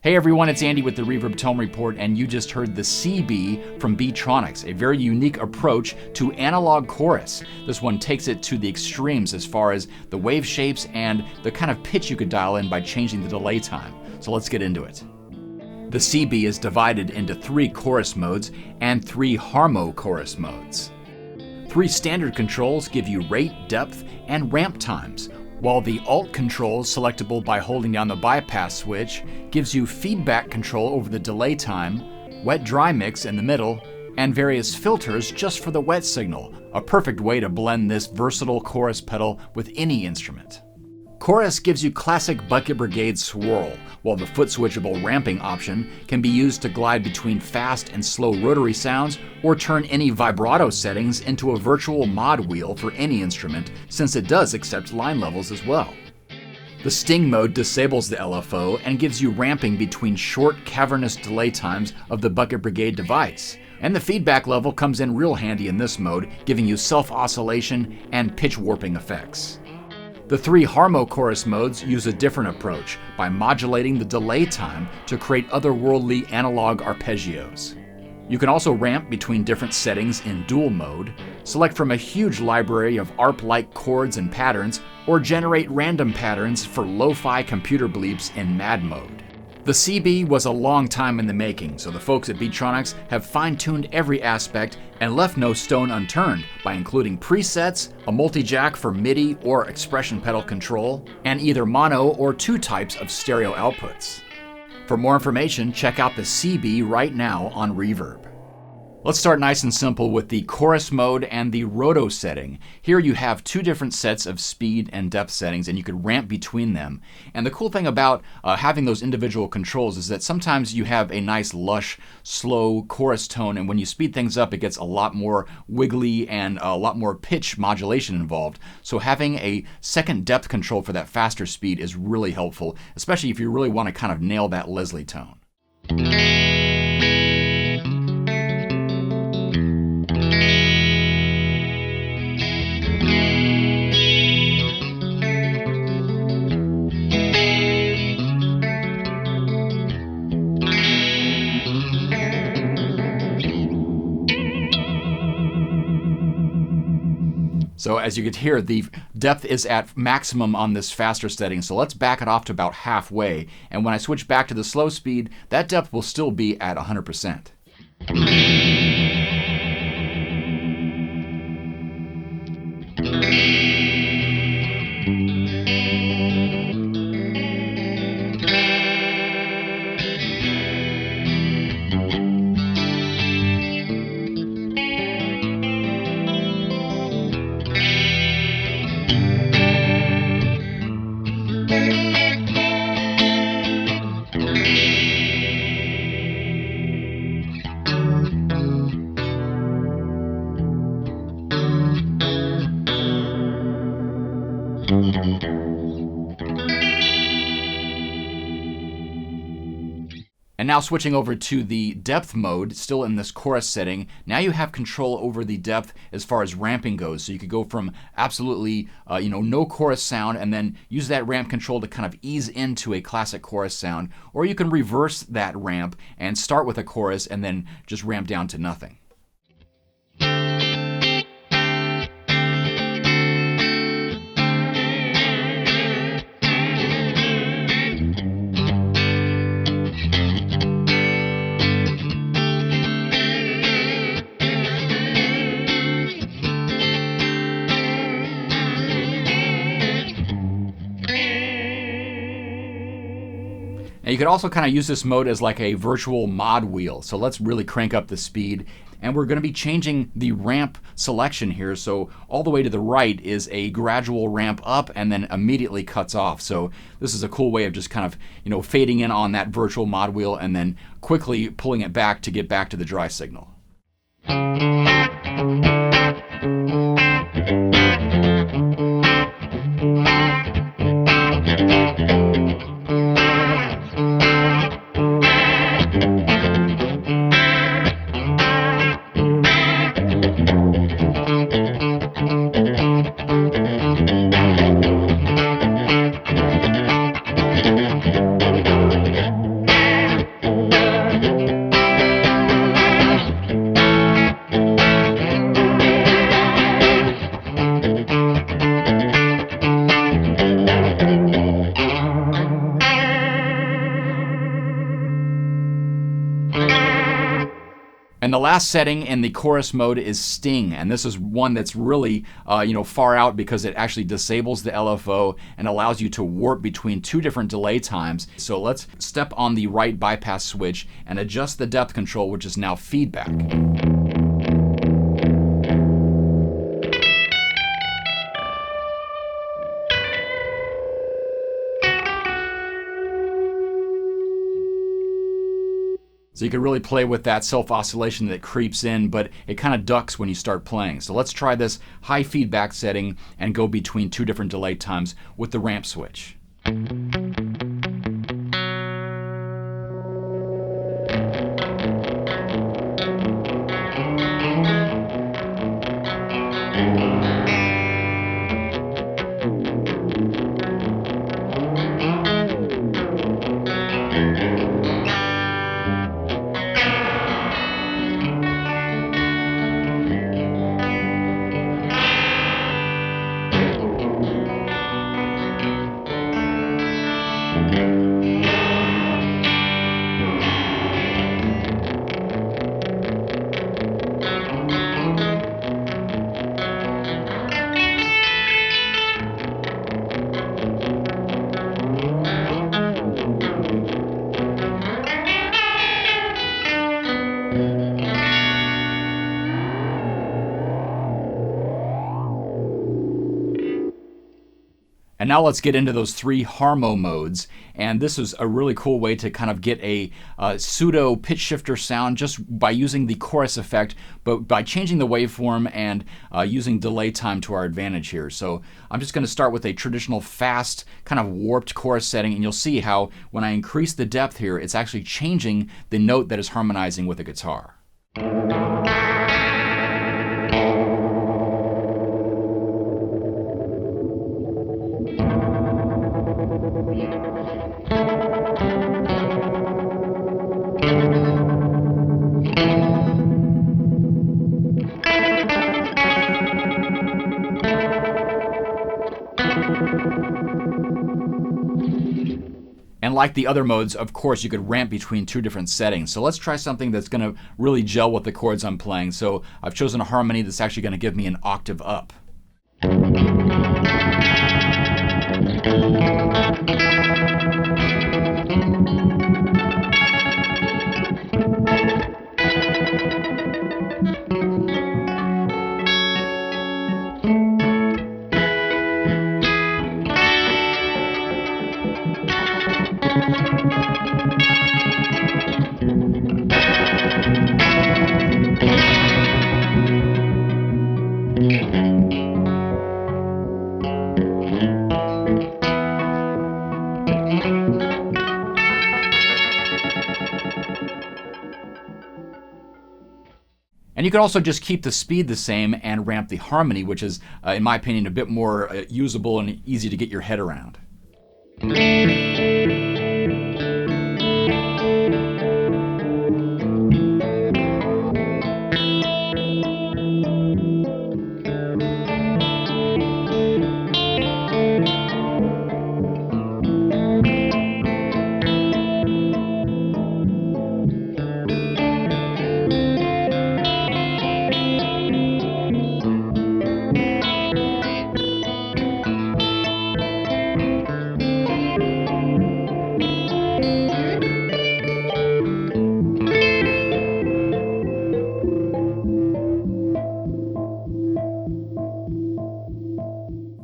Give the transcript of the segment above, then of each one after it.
Hey everyone, it's Andy with the Reverb Tone Report, and you just heard the Seabee from Beetronics, a very unique approach to analog chorus. This one takes it to the extremes as far as the wave shapes and the kind of pitch you could dial in by changing the delay time. So let's get into it. The Seabee is divided into 3 chorus modes and 3 Harmochorus modes. 3 standard controls give you rate, depth, and ramp times, while the Alt controls, selectable by holding down the bypass switch, gives you feedback control over the delay time, wet-dry mix in the middle, and various filters just for the wet signal, a perfect way to blend this versatile chorus pedal with any instrument. Chorus gives you classic Bucket Brigade swirl, while the foot-switchable ramping option can be used to glide between fast and slow rotary sounds or turn any vibrato settings into a virtual mod wheel for any instrument, since it does accept line levels as well. The Sting mode disables the LFO and gives you ramping between short, cavernous delay times of the Bucket Brigade device. And the feedback level comes in real handy in this mode, giving you self-oscillation and pitch warping effects. The 3 Harmochorus modes use a different approach by modulating the delay time to create otherworldly analog arpeggios. You can also ramp between different settings in dual mode, select from a huge library of ARP-like chords and patterns, or generate random patterns for lo-fi computer bleeps in mad mode. The Seabee was a long time in the making, so the folks at Beetronics have fine-tuned every aspect and left no stone unturned by including presets, a multi-jack for MIDI or expression pedal control, and either mono or 2 types of stereo outputs. For more information, check out the Seabee right now on Reverb. Let's start nice and simple with the chorus mode and the roto setting. Here you have 2 different sets of speed and depth settings, and you could ramp between them. And the cool thing about having those individual controls is that sometimes you have a nice lush, slow chorus tone, and when you speed things up, it gets a lot more wiggly and a lot more pitch modulation involved. So having a second depth control for that faster speed is really helpful, especially if you really want to kind of nail that Leslie tone. So as you could hear, the depth is at maximum on this faster setting, so let's back it off to about halfway, and when I switch back to the slow speed, that depth will still be at 100%. And now switching over to the depth mode, still in this chorus setting, now you have control over the depth as far as ramping goes. So you could go from absolutely no chorus sound and then use that ramp control to kind of ease into a classic chorus sound, or you can reverse that ramp and start with a chorus and then just ramp down to nothing. And you could also kind of use this mode as like a virtual mod wheel. So let's really crank up the speed. And we're going to be changing the ramp selection here. So all the way to the right is a gradual ramp up and then immediately cuts off. So this is a cool way of just kind of, fading in on that virtual mod wheel and then quickly pulling it back to get back to the dry signal. And the last setting in the chorus mode is Sting, and this is one that's really far out because it actually disables the LFO and allows you to warp between two different delay times. So let's step on the right bypass switch and adjust the depth control, which is now feedback. So you can really play with that self-oscillation that creeps in, but it kind of ducks when you start playing. So let's try this high feedback setting and go between two different delay times with the ramp switch. And now let's get into those three Harmo modes. And this is a really cool way to kind of get a pseudo pitch shifter sound just by using the chorus effect, but by changing the waveform and using delay time to our advantage here. So I'm just going to start with a traditional fast kind of warped chorus setting, and you'll see how when I increase the depth here, it's actually changing the note that is harmonizing with the guitar. And like the other modes, of course, you could ramp between two different settings. So let's try something that's going to really gel with the chords I'm playing. So I've chosen a harmony that's actually going to give me an octave up. And you could also just keep the speed the same and ramp the harmony, which is, in my opinion, a bit more usable and easy to get your head around.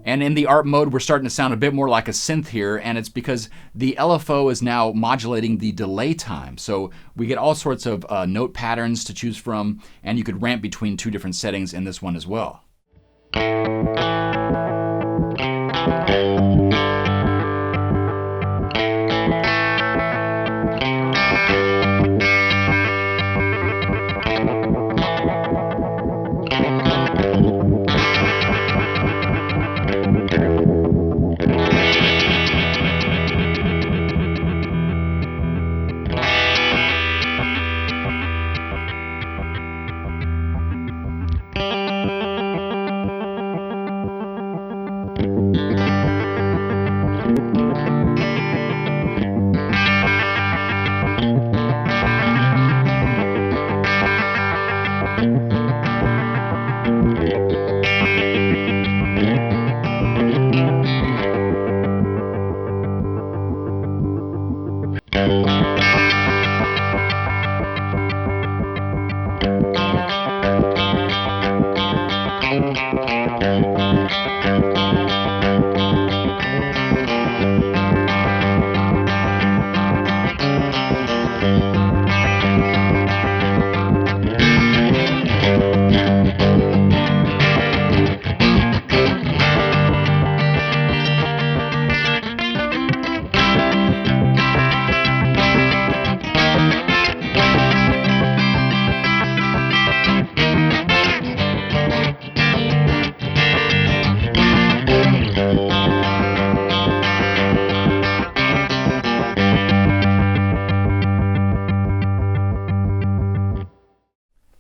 And in the ARP mode, we're starting to sound a bit more like a synth here, and it's because the LFO is now modulating the delay time. So we get all sorts of note patterns to choose from, and you could ramp between two different settings in this one as well.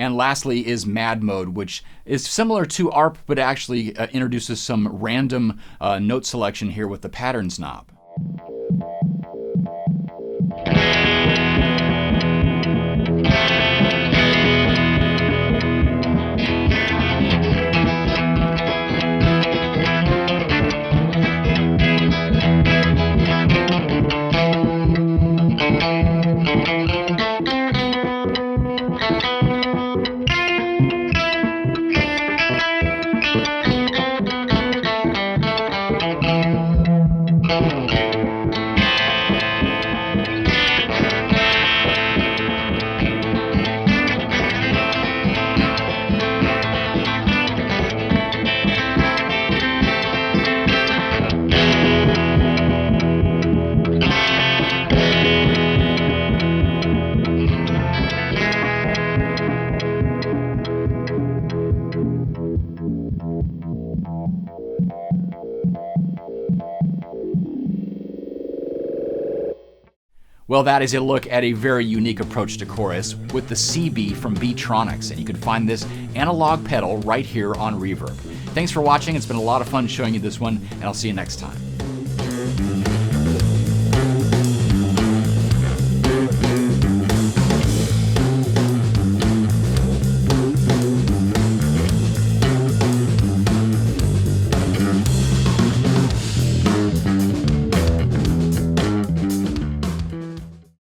And lastly is Mad Mode, which is similar to ARP, but actually introduces some random note selection here with the patterns knob. Well, that is a look at a very unique approach to chorus with the Seabee from Beetronics, and you can find this analog pedal right here on Reverb. Thanks for watching. It's been a lot of fun showing you this one, and I'll see you next time.